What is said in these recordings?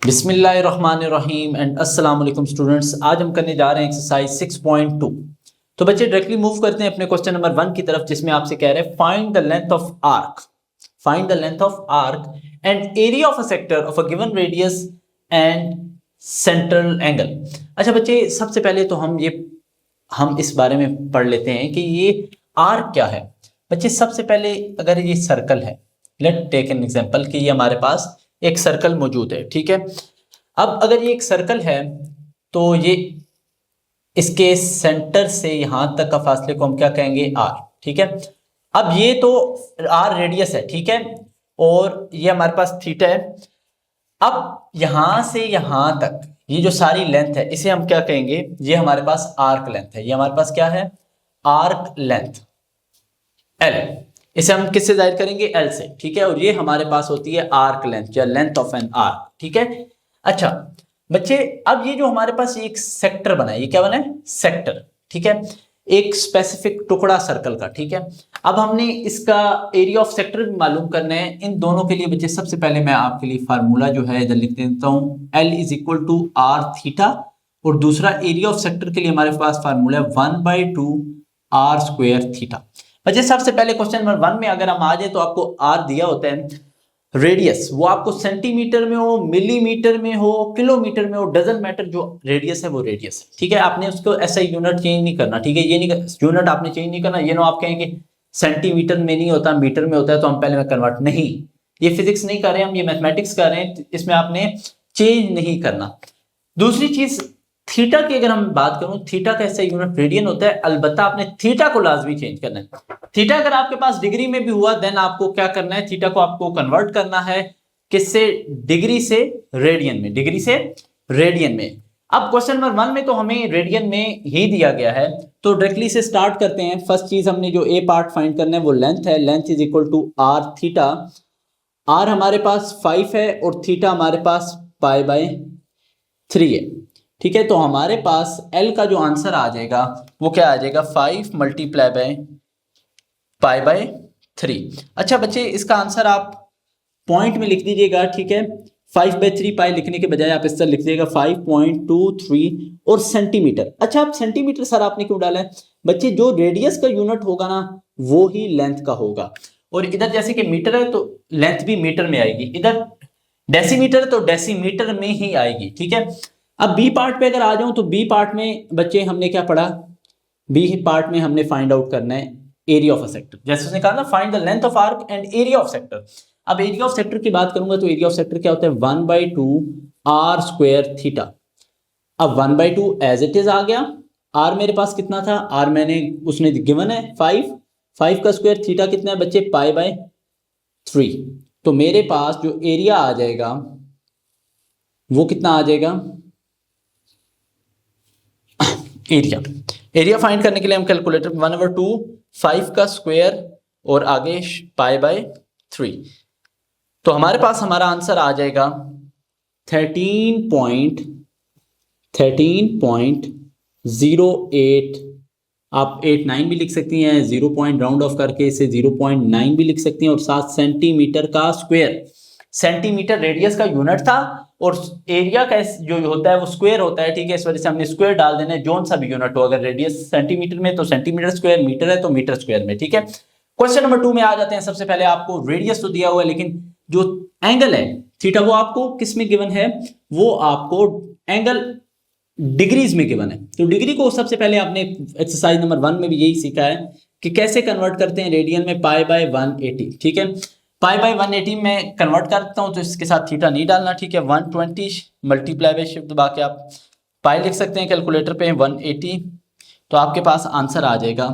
बिस्मिल्लाहिर्रहमानिर्रहीम एंड अस्सलाम वालेकुम स्टूडेंट्स। आज हम करने जा रहे हैं एक्सरसाइज 6.2। तो बच्चे डायरेक्टली मूव करते हैं अपने क्वेश्चन नंबर 1 की तरफ, जिसमें आपसे कह रहे हैं find the length of arc, find the length of arc and area of a sector of a given radius and central angle. अच्छा बच्चे, सबसे पहले तो हम इस बारे में पढ़ लेते हैं कि ये आर्क क्या है। बच्चे सबसे पहले अगर ये सर्कल है, लेट टेक एन एग्जांपल कि ये हमारे पास एक सर्कल मौजूद है, ठीक है। अब अगर ये एक सर्कल है तो ये इसके सेंटर से यहां तक का फासले को हम क्या कहेंगे, आर, ठीक है। अब ये तो आर रेडियस है, ठीक है, और ये हमारे पास थीटा है। अब यहां से यहां तक ये जो सारी लेंथ है इसे हम क्या कहेंगे, ये हमारे पास आर्क लेंथ है। ये हमारे पास क्या है, आर्क लेंथ एल। इसे हम किससे जाहिर करेंगे, एल से, ठीक है। और ये हमारे पास होती है आर्क लेंथ या लेंथ ऑफ एन आर्क, ठीक है। अच्छा बच्चे, अब ये जो हमारे पास एक सेक्टर बना है, ये क्या बना है, सेक्टर, ठीक है, एक स्पेसिफिक टुकड़ा सर्कल का, ठीक है। अब हमने इसका एरिया ऑफ सेक्टर भी मालूम करना है। इन दोनों के लिए बच्चे सबसे पहले मैं आपके लिए फार्मूला जो है इधर लिख देता हूं, L is equal to R theta, और दूसरा एरिया ऑफ सेक्टर के लिए हमारे पास फार्मूला है 1/2 आर स्क्वायर थीटा। बच्चे सबसे पहले क्वेश्चन नंबर 1 में अगर हम आ जाए तो आपको आर दिया होता है, रेडियस वो आपको सेंटीमीटर में हो, मिलीमीटर में हो, किलोमीटर में हो, डजंट मैटर, जो रेडियस है वो रेडियस है, ठीक है। आपने उसको ऐसा यूनिट चेंज नहीं करना, ठीक है। ये नहीं, यूनिट आपने चेंज नहीं करना। ये ना आप कहेंगे सेंटीमीटर में नहीं होता, मीटर में होता है, तो हम पहले में कन्वर्ट नहीं, ये फिजिक्स नहीं कर रहे हैं हम, ये मैथमेटिक्स कर रहे हैं, इसमें आपने चेंज नहीं करना। दूसरी चीज, थीटा की अगर हम बात करूं, थीटा का ऐसा यूनिट रेडियन होता है, अलबत्ता आपने थीटा को लाजमी चेंज करना है। थीटा अगर आपके पास डिग्री में भी हुआ देन आपको क्या करना है, थीटा को आपको कन्वर्ट करना है किससे, डिग्री से रेडियन में, डिग्री से रेडियन में। अब क्वेश्चन नंबर 1 में तो हमें रेडियन में ही दिया गया है, तो डायरेक्टली से स्टार्ट करते हैं। फर्स्ट चीज हमने जो ए पार्ट फाइंड करना है वो लेंथ है, length is equal to R theta. R हमारे पास 5 है और थीटा हमारे पास π/3 है, ठीक है। तो हमारे पास L का जो आंसर आ जाएगा वो क्या आ जाएगा, 5 × π/3। अच्छा बच्चे, इसका आंसर आप पॉइंट में लिख दीजिएगा, ठीक है। 5/3 पाई लिखने के बजाय आप इस तरह लिख दीजिएगा 5.23 और सेंटीमीटर। अच्छा, आप सेंटीमीटर सर आपने क्यों डाला है, बच्चे जो रेडियस का यूनिट होगा ना वो ही लेंथ का होगा। और इधर जैसे कि मीटर है तो लेंथ भी मीटर में आएगी, इधर डेसीमीटर है तो डेसीमीटर में ही आएगी, ठीक है। अब बी पार्ट पे अगर आ जाऊं तो बी पार्ट में बच्चे हमने क्या पढ़ा, बी पार्ट में हमने फाइंड आउट करना है एरिया ऑफ अ सेक्टर। जैसे उसने कहा ना, find the length of arc and area of sector. अब एरिया ऑफ सेक्टर की बात करूंगा तो एरिया ऑफ सेक्टर क्या होता है, 1/2 आर स्क्वायर थीटा। अब 1/2 एज इट इज आ गया। आर मेरे पास कितना था, आर मैंने उसने गिवन है 5 का स्क्वायर, थीटा कितना है बच्चे, π/3। तो मेरे पास जो एरिया आ जाएगा वो कितना आ जाएगा, एरिया फाइंड करने के लिए हम कैलकुलेटर 1/2 5 का स्क्वायर और आगे π/3, तो हमारे पास हमारा आंसर आ जाएगा 13.08। आप 89 भी लिख सकती हैं, 0 पॉइंट राउंड ऑफ करके इसे 0.9 भी लिख सकती हैं, और 7 सेंटीमीटर का स्क्वायर। सेंटीमीटर रेडियस का यूनिट था और एरिया का जो होता है वो स्क्वायर होता है, ठीक है। इस वजह से हमने स्क्वायर डाल देना है, जोन सा भी यूनिट हो, अगर रेडियस सेंटीमीटर में तो सेंटीमीटर स्क्वायर, मीटर है तो मीटर स्क्वायर में, ठीक है। क्वेश्चन नंबर 2 में आ जाते हैं। सबसे पहले आपको रेडियस तो दिया हुआ है, लेकिन जो एंगल है थीटा वो आपको किस में गिवन है, वो आपको एंगल डिग्रीज में गिवन है। तो डिग्री को सबसे पहले आपने एक्सरसाइज नंबर 1 में भी यही सीखा है कि कैसे कन्वर्ट करते हैं रेडियन में, π/180, ठीक है। π/180 में कन्वर्ट करता हूं तो इसके साथ थीटा नहीं डालना, ठीक है। 120 मल्टीप्लाई बाय शिफ्ट दबा के आप पाई लिख सकते हैं कैलकुलेटर पे, 180, तो आपके पास आंसर आ जाएगा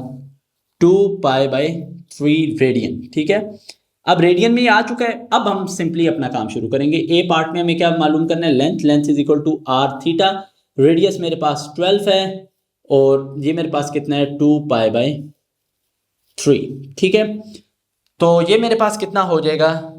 2π/3 रेडियन, ठीक है। अब रेडियन में ये आ चुका है, अब हम सिंपली अपना काम शुरू करेंगे। ए पार्ट में हमें क्या मालूम करना है, length, length is equal to R theta. Radius मेरे पास 12 है और ये मेरे पास कितना है, 2π/3, ठीक है। तो ये मेरे पास कितना हो जाएगा,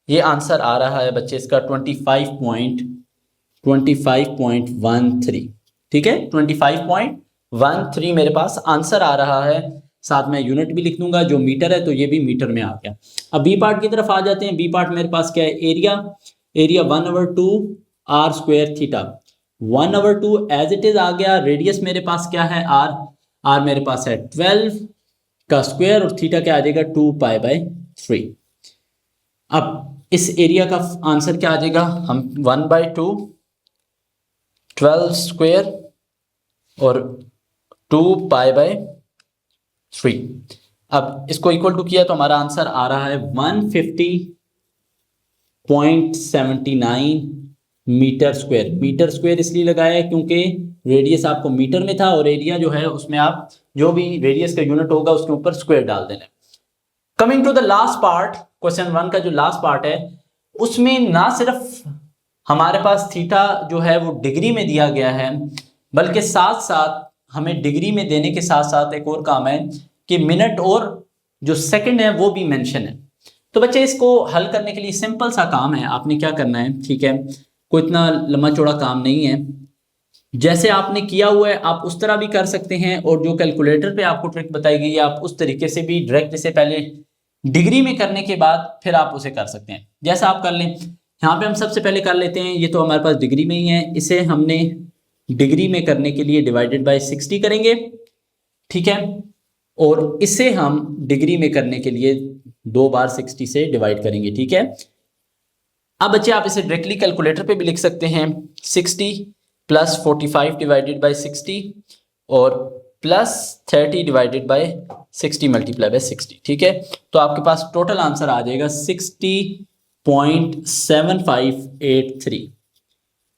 ये आंसर आ रहा है बच्चे इसका 25.13, ठीक है। 25.13 मेरे पास आंसर आ रहा है। साथ में यूनिट भी लिख दूंगा, जो मीटर है तो ये भी मीटर में आ गया। अब बी पार्ट की तरफ आ जाते हैं। बी पार्ट मेरे पास क्या है, area. Area 1/2 R square theta. 1/2 as it is आ गया। रेडियस मेरे पास क्या है आर, आर मेरे पास है 12 का स्क्वायर और थीटा क्या आ जाएगा 2π/3। अब इस एरिया का आंसर क्या आ जाएगा, हम 1/2 12 स्क्वायर और 2π/3, अब इसको इक्वल टू किया तो हमारा आंसर आ रहा है 150.79 मीटर स्क्वायर। मीटर स्क्वायर इसलिए लगाया है क्योंकि रेडियस आपको मीटर में था और एरिया जो है उसमें आप जो भी रेडियस का यूनिट होगा उसके ऊपर स्क्वायर डाल देना। Coming to the last part, question 1 का जो लास्ट पार्ट है उसमें ना सिर्फ हमारे पास थीटा जो है वो डिग्री में दिया गया है, बल्कि साथ साथ हमें डिग्री में देने के साथ साथ एक और काम है कि मिनट और जो सेकंड है वो भी मेंशन है। तो बच्चे इसको हल करने के लिए सिंपल सा काम है, आपने क्या करना है, ठीक है, कोई इतना लंबा चौड़ा काम नहीं है। जैसे आपने किया हुआ है आप उस तरह भी कर सकते हैं और जो कैलकुलेटर पे आपको ट्रिक बताई गई है आप उस तरीके से भी डायरेक्ट से पहले डिग्री में करने के बाद फिर आप उसे कर सकते हैं। जैसा आप कर लें, यहाँ पे हम सबसे पहले कर लेते हैं, ये तो हमारे पास डिग्री में ही है, इसे हमने डिग्री में करने के लिए डिवाइडेड बाय 60 करेंगे, ठीक है, और इसे हम डिग्री में करने के लिए 2 बार 60 से डिवाइड करेंगे, ठीक है। अब बच्चे आप इसे डायरेक्टली कैलकुलेटर पे भी लिख सकते हैं, 60 + 45 डिवाइडेड बाय 60 और +30 डिवाइडेड बाय 60 × 60, ठीक है। तो आपके पास टोटल आंसर आ जाएगा 60.7583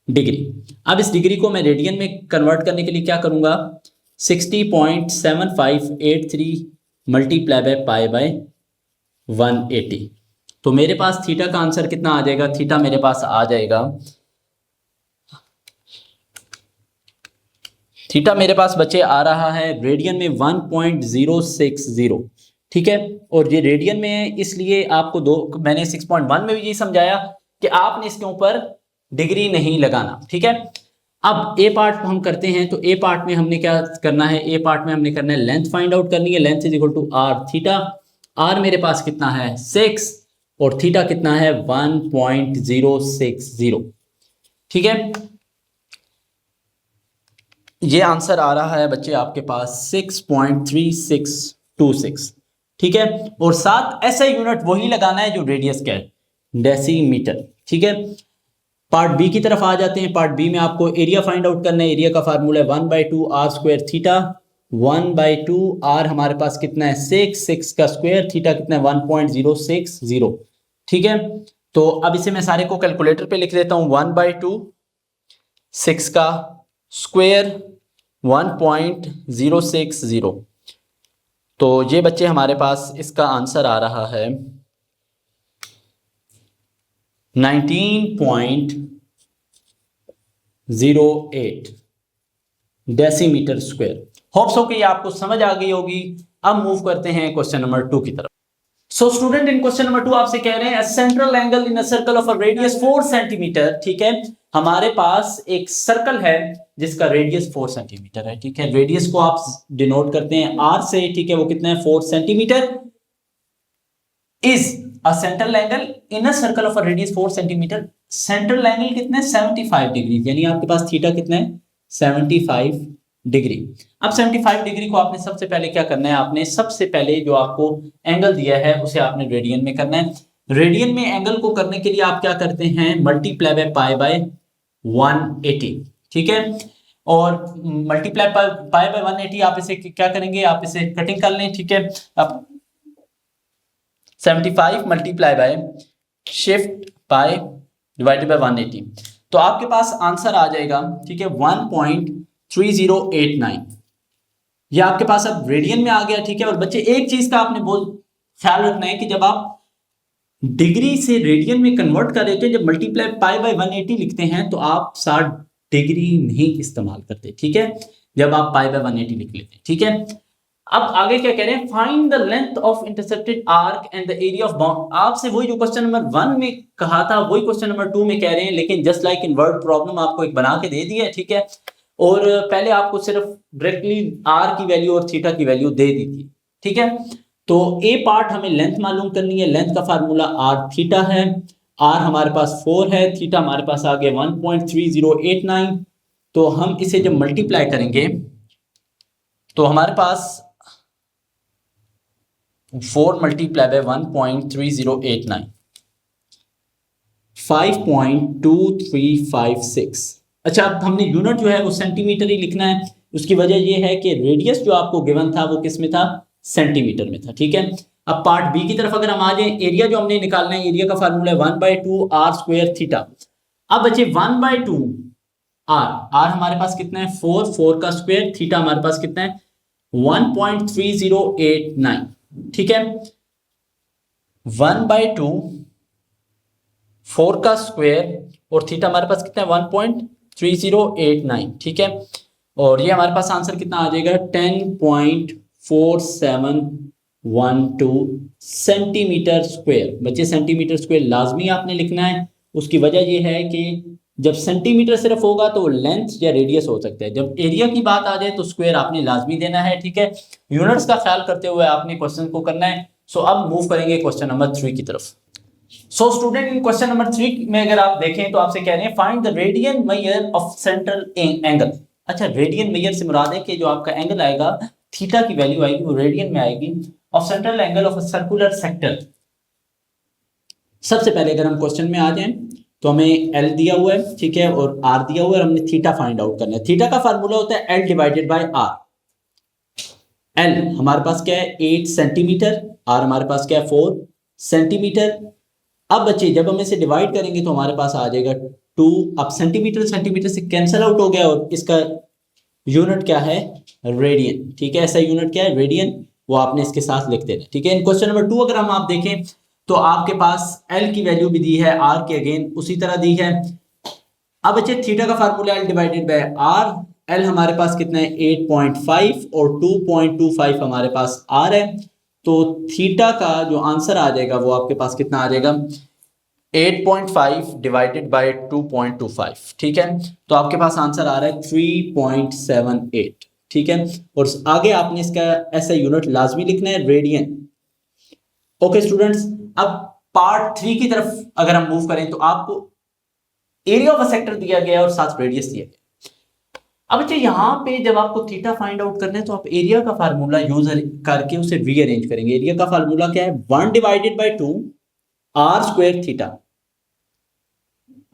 डिग्री। अब इस डिग्री को मैं रेडियन में कन्वर्ट करने के लिए क्या करूंगा, 60.7583 × π/180। तो मेरे पास थीटा का आंसर कितना आ जाएगा, थीटा मेरे पास आ जाएगा, थीटा मेरे पास बच्चे आ रहा है रेडियन में 1.060, ठीक है। और ये रेडियन में है इसलिए आपको मैंने 6.1 में भी ये समझाया कि आपने इसके ऊपर डिग्री नहीं लगाना, ठीक है। अब ए पार्ट हम करते हैं, तो ए पार्ट में हमने क्या करना है, ए पार्ट में हमने करना है लेंथ फाइंड आउट करनी है। Length is equal to R theta. R मेरे पास कितना है 6 और थीटा कितना है 1.060, ठीक है। ये आंसर आ रहा है बच्चे आपके पास 6.3626, ठीक है। और साथ ऐसा यूनिट वही लगाना है जो रेडियस का है, डेसीमीटर, ठीक है। पार्ट बी की तरफ आ जाते हैं। पार्ट बी में आपको एरिया फाइंड आउट करना है। एरिया का फार्मूला है 1/2 आर स्क्वायर थीटा। 1/2 आर हमारे पास कितना है 6 का स्क्वायर, थीटा कितना है 1.060, ठीक है। तो अब इसे मैं सारे को कैलकुलेटर पे लिख देता हूं, 1/2 6 का स्क्वायर 1.060। तो ये बच्चे हमारे पास इसका आंसर आ रहा है 19.08 डेसीमीटर स्क्वायर। होप्स हो कि ये आपको समझ आ गई होगी। अब मूव करते हैं क्वेश्चन नंबर 2 की तरफ। सो स्टूडेंट, इन क्वेश्चन नंबर 2 आपसे कह रहे हैं central angle in a circle of a radius 4 centimetre, ठीक है। हमारे पास एक सर्कल है जिसका रेडियस 4 सेंटीमीटर है, ठीक है। रेडियस को आप डिनोट करते हैं आर से, ठीक है, वो कितना है 4 centimetre. Is a central angle in a circle of a radius 4 centimetre. Central angle कितना है 75 डिग्री, यानी आपके पास थीटा कितना है 75 डिग्री। अब 75 डिग्री को आपने सबसे पहले क्या करना है, आपने सबसे पहले जो आपको एंगल दिया है उसे आपने रेडियन में करना है। रेडियन में एंगल को करने के लिए आप क्या करते हैं, मल्टीप्लाई बाय π/180, ठीक है। और मल्टीप्लाई π/180 आप इसे क्या करेंगे, आप इसे कटिंग कर लें, ठीक है। अब 75 multiply by shift pi divided by 180, तो आपके पास आंसर आ जाएगा, ठीक है, 1.3089। ये आपके पास अब रेडियन में आ गया, ठीक है। और बच्चे एक चीज का आपने ख्याल रखना है कि जब आप डिग्री से रेडियन में कन्वर्ट कर देते हैं, जब मल्टीप्लाई π/180 लिखते हैं तो आप 60 डिग्री नहीं इस्तेमाल करते, ठीक है, जब आप π/180 लिख लेते हैं, ठीक है। अब आगे क्या कह रहे हैं, find the length of intercepted arc and the area of bound. आपसे वही जो क्वेश्चन नंबर 1 में कहा था वही क्वेश्चन नंबर 2 में कह रहे हैं, लेकिन just like in word problem आपको एक बना के दे दिया है, ठीक है। और पहले आपको सिर्फ डायरेक्टली आर की वैल्यू और थीटा की वैल्यू दे दी थी, ठीक है। तो ए पार्ट हमें लेंथ मालूम करनी है। लेंथ का फार्मूला आर थीटा है आर हमारे पास 4 है, थीटा हमारे पास आ गया 1.3089। तो हम इसे जब मल्टीप्लाई करेंगे तो हमारे पास 4 मल्टीप्लाई बाय 1.3089 5.2356। अच्छा, अब हमने यूनिट जो है वो सेंटीमीटर ही लिखना है। उसकी वजह ये है कि रेडियस जो आपको गिवन था वो किस में था, सेंटीमीटर में था। ठीक है, अब पार्ट बी की तरफ अगर हम आ जाए, एरिया जो हमने निकालना है, एरिया का फार्मूला है 1/2 आर स्क्वायर थीटा। अब बच्चे 1/2 आर, आर हमारे पास कितना है 4, 4 का स्क्वायर, थीटा हमारे पास कितना है 1.3089। ठीक है, 1/2 4 का स्क्वायर और थीटा हमारे पास कितना है 1.3089। ठीक है, और ये हमारे पास आंसर कितना आ जाएगा 10.4712 सेंटीमीटर स्क्वायर। बच्चे सेंटीमीटर स्क्वायर लाजमी आपने लिखना है। उसकी वजह ये है कि जब सेंटीमीटर सिर्फ होगा तो लेंथ या रेडियस हो सकता है, जब एरिया की बात आ जाए तो स्क्वायर आपने लाजमी देना है। ठीक है, यूनिट्स का ख्याल करते हुए आपने क्वेश्चन को करना है। सो अब मूव करेंगे क्वेश्चन नंबर 3 की तरफ। सो स्टूडेंट, इन क्वेश्चन नंबर 3 में अगर आप देखें तो आपसे कह रहे हैं find the radian measure of central angle. अच्छा, रेडियन मेजर से मुराद है कि जो आपका एंगल आएगा, थीटा की वैल्यू आएगी वो रेडियन में आएगी, of central angle of a circular sector. सबसे पहले अगर हम क्वेश्चन में आ जाएं तो हमें एल दिया हुआ है, ठीक है, और आर दिया हुआ है, और हमने थीटा फाइंड आउट करना है। थीटा का फार्मूला होता है L divided by R. L हमारे पास क्या है 8 सेंटीमीटर, आर हमारे पास क्या है 4 सेंटीमीटर। अब बच्चे जब हम इसे डिवाइड करेंगे तो हमारे पास आ जाएगा 2। अब सेंटीमीटर सेंटीमीटर से कैंसिल आउट हो गया और इसका यूनिट क्या है रेडियन। ठीक है, ऐसा यूनिट क्या है रेडियन, वो आपने इसके साथ लिख देना। ठीक है, इन क्वेश्चन नंबर 2 अगर हम आप देखें तो आपके पास एल की वैल्यू भी दी है, आर की अगेन उसी तरह दी है। अब बच्चे थीटा का formula L divided by R. L हमारे पास कितना है 8.5 और 2.25 हमारे पास आर है। तो थीटा का जो आंसर आ जाएगा वो आपके पास कितना आ जाएगा 8.5 डिवाइडेड बाय 2.25। ठीक है, तो आपके पास आंसर आ रहा है 3.78। ठीक है, और आगे आपने इसका ऐसा यूनिट लाजमी लिखना है रेडियन। ओके स्टूडेंट्स, अब पार्ट 3 की तरफ अगर हम मूव करें तो आपको एरिया ऑफ अ सेक्टर दिया गया है और साथ रेडियस दिया गया। अब अच्छा, यहाँ पे जब आपको थीटा फाइंड आउट करना है तो आप एरिया का फार्मूला यूज करके उसे रीअरेंज करेंगे। एरिया का फार्मूला क्या है 1 divided by 2 R square theta.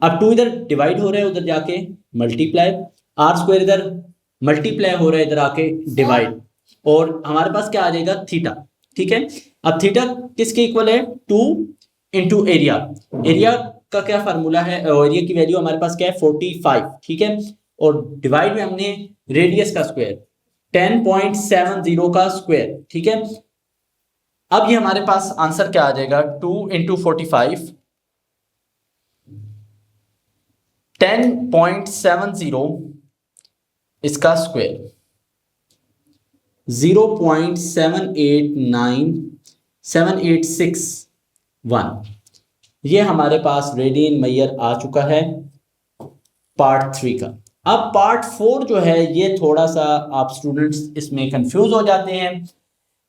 अब 2 इधर डिवाइड हो रहा है, उधर जाके मल्टीप्लाई, आर स्क्वायर इधर मल्टीप्लाई हो रहा है, इधर आके डिवाइड, और हमारे पास क्या आ जाएगा थीटा। ठीक है, अब थीटा किसके इक्वल है 2 इंटू एरिया। एरिया का क्या फार्मूला है, एरिया की वैल्यू हमारे पास क्या है 45। ठीक है, और डिवाइड में हमने रेडियस का स्क्वायर 10.70 का स्क्वायर। ठीक है, अब ये हमारे पास आंसर क्या आ जाएगा 2 इंटू 45 10.70 इसका स्क्वायर 0.789786 ये हमारे पास रेडियन मेजर आ चुका है पार्ट 3 का। अब पार्ट 4 जो है ये थोड़ा सा आप स्टूडेंट्स इसमें कंफ्यूज हो जाते हैं।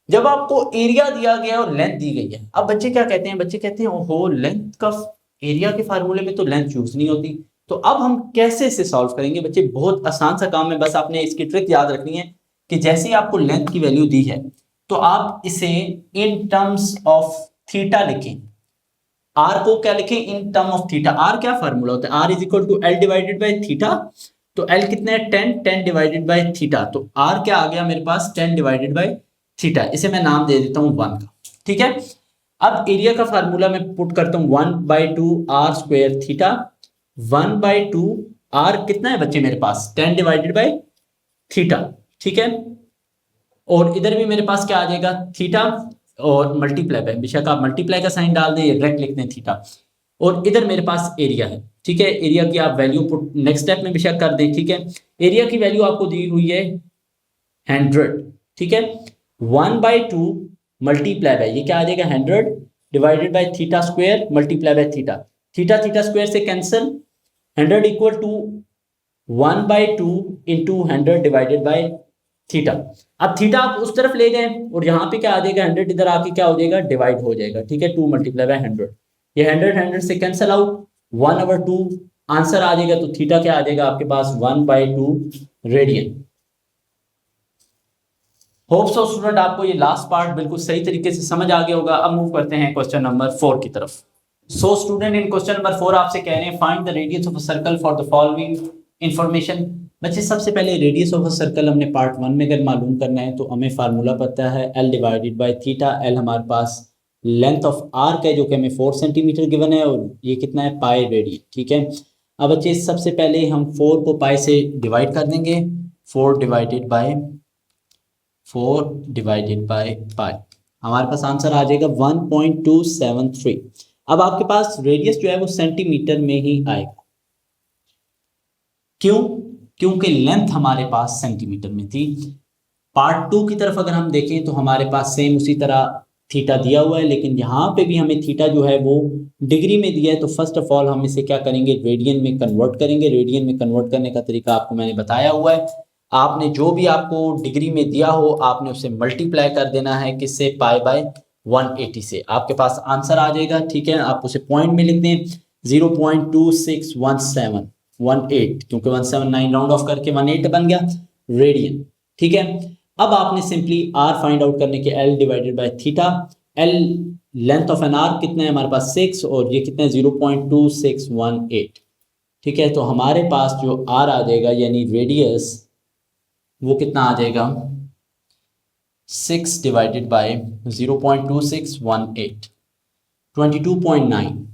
जब आपको एरिया दिया गया और लेंथ दी गई है, अब बच्चे क्या कहते हैं, बच्चे कहते हैं ओहो लेंथ का एरिया के फार्मूले में तो लेंथ यूज नहीं होती, तो अब हम कैसे इसे सॉल्व करेंगे। बच्चे बहुत आसान सा काम है, बस आपने इसकी ट्रिक याद रखनी है कि जैसे ही आपको लेंथ की वैल्यू दी है तो आप इसे इन टर्म्स ऑफ थीटा लिखें। आर को क्या लिखें in term of theta. R क्या फार्मूला होता है, R is equal to L divided by theta. तो एल कितना है 10 डिवाइडेड बाय थीटा, तो आर क्या आ गया मेरे पास 10 डिवाइडेड बाय थीटा। इसे मैं नाम दे देता हूं 1 का। ठीक है, अब एरिया का फार्मूला मैं पुट करता हूं 1/2 आर स्क्वायर थीटा। 1/2 आर कितना है बच्चे मेरे पास 10 डिवाइडेड बाय थीटा। ठीक है, और इधर भी मेरे पास क्या आ जाएगा थीटा और मल्टीप्लाई बाय, बेशक आप मल्टीप्लाई का साइन डाल दें या डायरेक्ट लिख दें थीटा, और इधर मेरे पास एरिया है। ठीक है, एरिया की आप वैल्यू पुट नेक्स्ट स्टेप में बेशक कर दें। ठीक है, एरिया की वैल्यू आपको दी हुई है 100। ठीक है, 1/2 मल्टीप्लाई बाय ये क्या आ जाएगा 100 divided by theta square multiply by theta. Theta theta square से cancel, 100 equal to 1/2 into 100 divided by theta. अब थीटा आप उस तरफ ले जाएं और यहाँ पे क्या आ जाएगा 100 इधर आके क्या हो जाएगा डिवाइड हो जाएगा। ठीक है, 2 मल्टीप्लाई बाय 100 ये 100 से कैंसिल आउट, 1/2 आंसर आ जाएगा। तो थीटा क्या आ जाएगा आपके पास, 1/2 रेडियन। होप सो स्टूडेंट आपको ये लास्ट पार्ट बिल्कुल सही तरीके से समझ आ गया होगा। अब मूव करते हैं क्वेश्चन नंबर 4 की तरफ। So student in question number 4 आपसे कह रहे हैं find the radius of a circle for the following information. बच्चे सबसे पहले रेडियस ऑफ अ सर्कल हमने पार्ट 1 में अगर मालूम करना है तो हमें फार्मूला पता है L divided by theta. L हमारे पास लेंथ ऑफ आर्क है जो कि हमें 4 सेंटीमीटर गिवन है, और ये कितना है, पाई रेडियन। ठीक है, अब बच्चे सबसे पहले हम 4 को पाई से डिवाइड कर देंगे। 4 डिवाइडेड बाय पाई, हमारे पास आंसर आ जाएगा 1.273। अब आपके पास रेडियस जो है वो सेंटीमीटर में ही आएगा। क्यों? क्योंकि लेंथ हमारे पास सेंटीमीटर में थी। पार्ट 2 की तरफ अगर हम देखें तो हमारे पास सेम उसी तरह थीटा दिया हुआ है, लेकिन यहाँ पे भी हमें थीटा जो है वो डिग्री में दिया है। तो फर्स्ट ऑफ ऑल हम इसे क्या करेंगे, रेडियन में कन्वर्ट करेंगे। रेडियन में कन्वर्ट करने का तरीका आपको मैंने बताया हुआ है। आपने जो भी आपको डिग्री में दिया हो आपने उसे मल्टीप्लाई कर देना है किससे, पाई बाय 180 से। आपके पास आंसर आ जाएगा। ठीक है, आप उसे पॉइंट में लिख दें 0.261718, क्योंकि 179 राउंड ऑफ करके 18 बन गया रेडियन। ठीक है, अब आपने सिंपली आर फाइंड आउट करने के L divided by theta. L length of an arc कितना है हमारे पास 6, और ये कितना है 0.2618। ठीक है, तो हमारे पास जो R आ जाएगा यानी रेडियस वो कितना आ जाएगा, 6 डिवाइडेड बाय 0.2618, 22.9,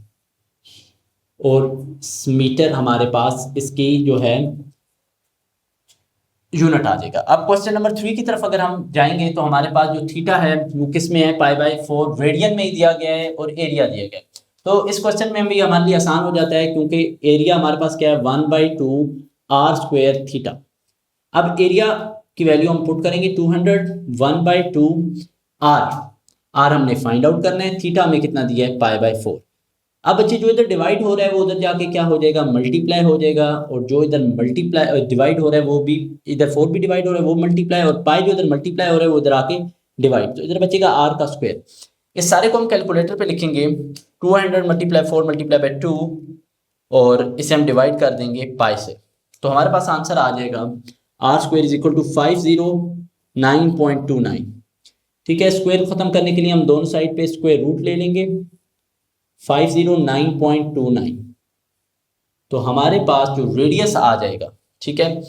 और मीटर हमारे पास इसकी जो है यूनिट आ जाएगा। अब क्वेश्चन नंबर 3 की तरफ अगर हम जाएंगे तो हमारे पास जो थीटा है वो किस में है, पाई बाय 4 रेडियन में ही दिया गया है और एरिया दिया गया है। तो इस क्वेश्चन में भी हमारे लिए आसान हो जाता है, क्योंकि एरिया हमारे पास क्या है, 1/2 r² थीटा। अब एरिया की वैल्यू हम पुट करेंगे 200, 1/2 r हमने फाइंड आउट करना है। थीटा हमें कितना दिया है, पाई बाय 4। अब बच्चे जो इधर डिवाइड हो रहा है वो उधर जाके क्या हो जाएगा, मल्टीप्लाई हो जाएगा, और जो इधर मल्टीप्लाई डिवाइड हो रहा है वो भी इधर 4 भी डिवाइड हो रहा है वो मल्टीप्लाई, और पाई जो इधर मल्टीप्लाई हो रहा है वो इधर आके डिवाइड, तो इधर बचेगा r का स्क्वायर। इस सारे को हम कैलकुलेटर पे लिखेंगे 200 मल्टीप्लाई 4 मल्टीप्लाई बाय 2, और इसे हम डिवाइड कर देंगे पाई से। तो हमारे पास आंसर आ जाएगा r² इज इक्वल टू 509.29। ठीक है, स्क्वायर खत्म करने के लिए हम दोनों साइड पे स्क्वायर रूट ले लेंगे 509.29। तो हमारे पास जो रेडियस आ जाएगा, ठीक है,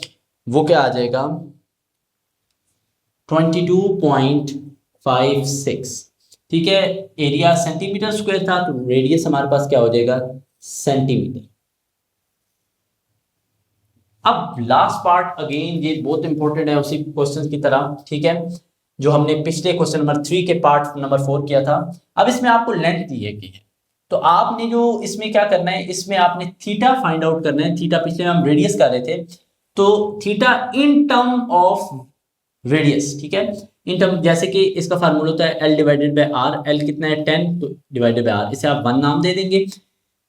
वो क्या आ जाएगा 22.56। ठीक है, एरिया सेंटीमीटर स्क्वायर था तो रेडियस हमारे पास क्या हो जाएगा, सेंटीमीटर। अब लास्ट पार्ट अगेन ये बहुत इंपॉर्टेंट है उसी क्वेश्चन की तरह। ठीक है, जो हमने पिछले क्वेश्चन नंबर 3 के पार्ट नंबर 4 किया था। अब इसमें आपको लेंथ दी है कि तो आपने जो इसमें क्या करना है, इसमें आपने थीटा फाइंड आउट करना है। थीटा पिछले हम रेडियस कर रहे थे, तो theta in term of radius. ठीक है, इन टर्म, जैसे कि इसका फार्मूला होता है L divided by R। L कितना है 10, तो डिवाइडेड बाय R, इसे आप 1 नाम दे देंगे।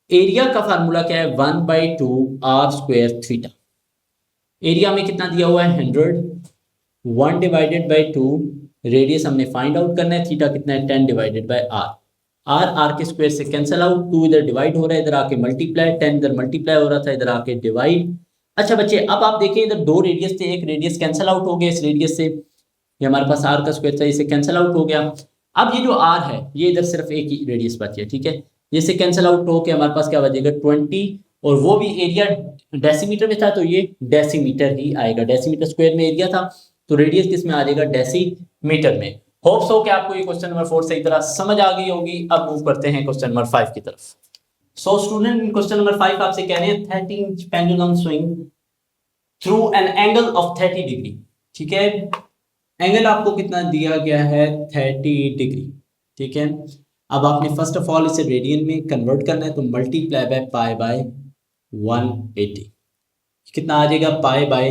एरिया का फार्मूला क्या है 1/2 r² थीटा। एरिया में कितना दिया हुआ है 100, 1 डिवाइडेड बाय 2, रेडियस हमने फाइंड आउट करना है। थीटा कितना है 10 डिवाइडेड बाय R। R के स्क्वायर से कैंसिल आउट, 2 इधर डिवाइड हो रहा है इधर आके मल्टीप्लाई, 10 इधर मल्टीप्लाई हो रहा था इधर आके डिवाइड। अच्छा बच्चे, अब आप देखिए इधर 2 रेडियस थे, एक रेडियस कैंसिल आउट हो गया इस रेडियस से, ये हमारे पास R का स्क्वायर था, इसे कैंसिल आउट हो गया। अब ये जो R है ये इधर सिर्फ एक ही रेडियस बची है। ठीक है, ये कैंसिल आउट हो के हमारे पास क्या बचेगा 20, और वो भी एरिया डेसीमीटर में था तो ये डेसीमीटर ही आएगा। डेसीमीटर स्क्वायर में एरिया था तो रेडियस किस में आ जाएगा, डेसीमीटर में। होप्स हो कि आपको ये क्वेश्चन नंबर 4 सही तरह समझ आ गई होगी। अब मूव करते हैं क्वेश्चन नंबर 5 की तरफ। सो स्टूडेंट, क्वेश्चन नंबर 5 आपसे कह रहे हैं 30 inch pendulum swing through an angle of 30 degree. ठीक है, एंगल आपको कितना दिया गया है 30 डिग्री। ठीक है, अब आपने फर्स्ट ऑफ ऑल इसे रेडियन में कन्वर्ट करना है, तो मल्टीप्लाई बाय पाई बाय 180 कितना आ जाएगा, पाई बाय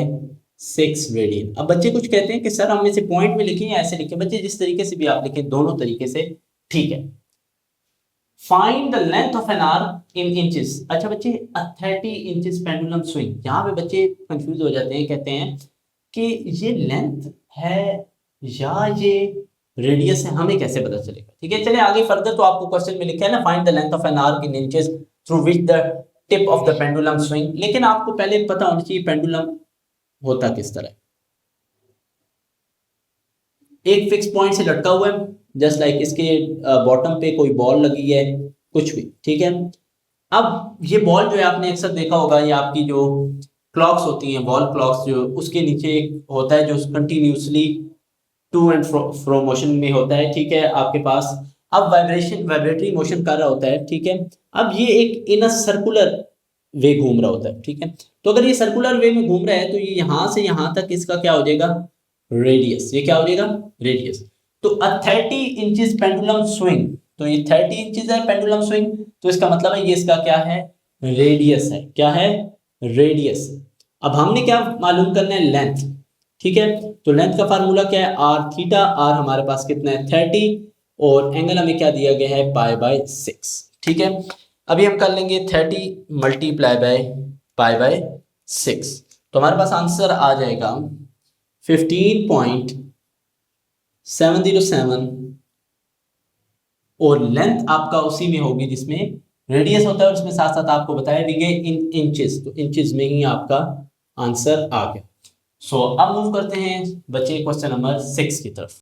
6 रेडियन। अब बच्चे कुछ कहते हैं कि सर हम इसे पॉइंट में लिखें या ऐसे लिखें। बच्चे जिस तरीके से भी आप लिखें दोनों तरीके से ठीक है। Find the length of an arc in inches. अच्छा बच्चे, 30 इंचेस पेंडुलम स्विंग, यहाँ पे बच्चे कंफ्यूज हो जाते हैं, कहते हैं कि ये लेंथ है या ये रेडियस है हमें कैसे पता चलेगा। ठीक है, चलिए आगे फर्दर। तो आपको क्वेश्चन में लिखा है ना, find the length of an arc in inches through which the tip of the pendulum swing. लेकिन आपको पहले पता होना चाहिए पेंडुलम होता किस तरह। एक फिक्स पॉइंट से लटका हुआ है, जस्ट लाइक इसके बॉटम पे कोई बॉल लगी है, कुछ भी। ठीक है, अब ये बॉल जो है आपने अक्सर देखा होगा, ये आपकी जो क्लॉक्स होती हैं, वॉल क्लॉक्स, जो उसके नीचे एक होता है जो continuously to and fro motion में होता है। ठीक है, आपके पास अब वाइब्रेटरी मोशन कर रहा होता है। ठीक है, अब ये एक इन अ सर्कुलर वे घूम रहा होता है। ठीक है, तो अगर ये सर्कुलर वे में घूम रहा है तो ये यहां से यहां तक इसका क्या हो जाएगा, रेडियस। ये क्या हो जाएगा, रेडियस। तो अ 30 इंचेस पेंडुलम स्विंग, तो ये 30 इंचेस है पेंडुलम स्विंग, तो इसका मतलब है ये इसका क्या है, रेडियस है। क्या है, रेडियस। अब हमने क्या मालूम करना है, लेंथ। ठीक है, तो लेंथ का फार्मूला क्या है, आर थीटा। आर हमारे पास कितना है, 30, और एंगल हमें क्या दिया गया है, π/6। ठीक है, अभी हम कर लेंगे 30 मल्टीप्लाई बाय π/6, तो हमारे पास आंसर आ जाएगा 15.707, और लेंथ आपका उसी में होगी जिसमें रेडियस होता है, और उसमें साथ साथ आपको बताया भी गया इन इंचेस, तो इंचेस में ही आपका आंसर आ गया। सो अब मूव करते हैं बच्चे क्वेश्चन नंबर 6 की तरफ।